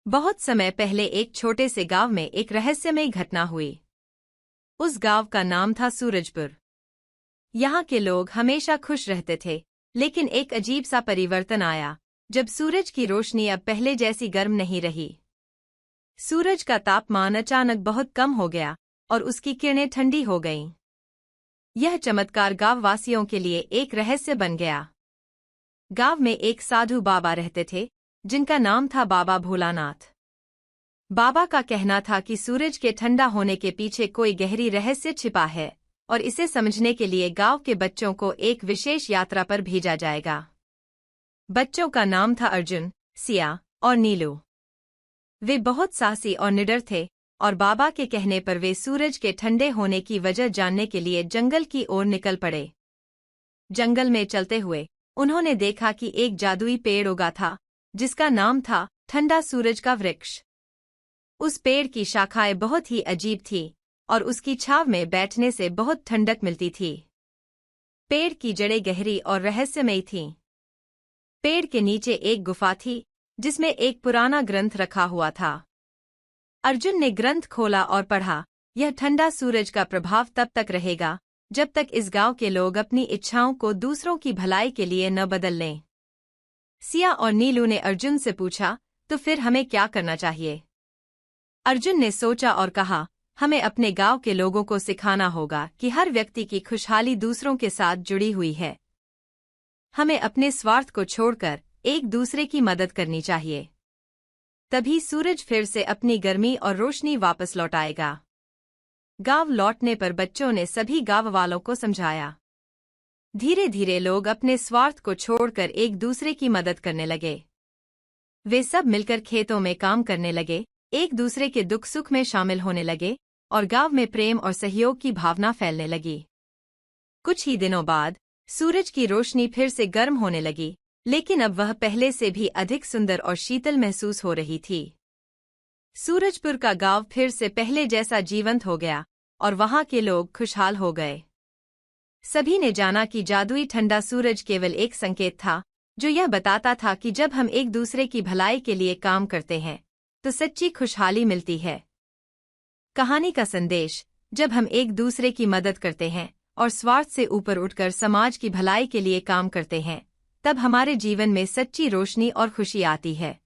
बहुत समय पहले एक छोटे से गांव में एक रहस्यमयी घटना हुई। उस गांव का नाम था सूरजपुर। यहाँ के लोग हमेशा खुश रहते थे, लेकिन एक अजीब सा परिवर्तन आया जब सूरज की रोशनी अब पहले जैसी गर्म नहीं रही। सूरज का तापमान अचानक बहुत कम हो गया और उसकी किरणें ठंडी हो गईं। यह चमत्कार गांव वासियों के लिए एक रहस्य बन गया। गांव में एक साधु बाबा रहते थे, जिनका नाम था बाबा भोलानाथ। बाबा का कहना था कि सूरज के ठंडा होने के पीछे कोई गहरी रहस्य छिपा है और इसे समझने के लिए गांव के बच्चों को एक विशेष यात्रा पर भेजा जाएगा। बच्चों का नाम था अर्जुन, सिया और नीलू। वे बहुत साहसी और निडर थे और बाबा के कहने पर वे सूरज के ठंडे होने की वजह जानने के लिए जंगल की ओर निकल पड़े। जंगल में चलते हुए उन्होंने देखा कि एक जादुई पेड़ उगा था, जिसका नाम था ठंडा सूरज का वृक्ष। उस पेड़ की शाखाएं बहुत ही अजीब थीं और उसकी छांव में बैठने से बहुत ठंडक मिलती थी। पेड़ की जड़ें गहरी और रहस्यमयी थीं। पेड़ के नीचे एक गुफा थी, जिसमें एक पुराना ग्रंथ रखा हुआ था। अर्जुन ने ग्रंथ खोला और पढ़ा, यह ठंडा सूरज का प्रभाव तब तक रहेगा जब तक इस गांव के लोग अपनी इच्छाओं को दूसरों की भलाई के लिए न बदल लें। सिया और नीलू ने अर्जुन से पूछा, तो फिर हमें क्या करना चाहिए? अर्जुन ने सोचा और कहा, हमें अपने गांव के लोगों को सिखाना होगा कि हर व्यक्ति की खुशहाली दूसरों के साथ जुड़ी हुई है। हमें अपने स्वार्थ को छोड़कर एक दूसरे की मदद करनी चाहिए। तभी सूरज फिर से अपनी गर्मी और रोशनी वापस लौटाएगा। गांव लौटने पर बच्चों ने सभी गांव वालों को समझाया। धीरे धीरे लोग अपने स्वार्थ को छोड़कर एक दूसरे की मदद करने लगे। वे सब मिलकर खेतों में काम करने लगे, एक दूसरे के दुख सुख में शामिल होने लगे और गांव में प्रेम और सहयोग की भावना फैलने लगी। कुछ ही दिनों बाद सूरज की रोशनी फिर से गर्म होने लगी, लेकिन अब वह पहले से भी अधिक सुंदर और शीतल महसूस हो रही थी। सूरजपुर का गांव फिर से पहले जैसा जीवंत हो गया और वहां के लोग खुशहाल हो गए। सभी ने जाना कि जादुई ठंडा सूरज केवल एक संकेत था, जो यह बताता था कि जब हम एक दूसरे की भलाई के लिए काम करते हैं तो सच्ची खुशहाली मिलती है। कहानी का संदेश, जब हम एक दूसरे की मदद करते हैं और स्वार्थ से ऊपर उठकर समाज की भलाई के लिए काम करते हैं, तब हमारे जीवन में सच्ची रोशनी और खुशी आती है।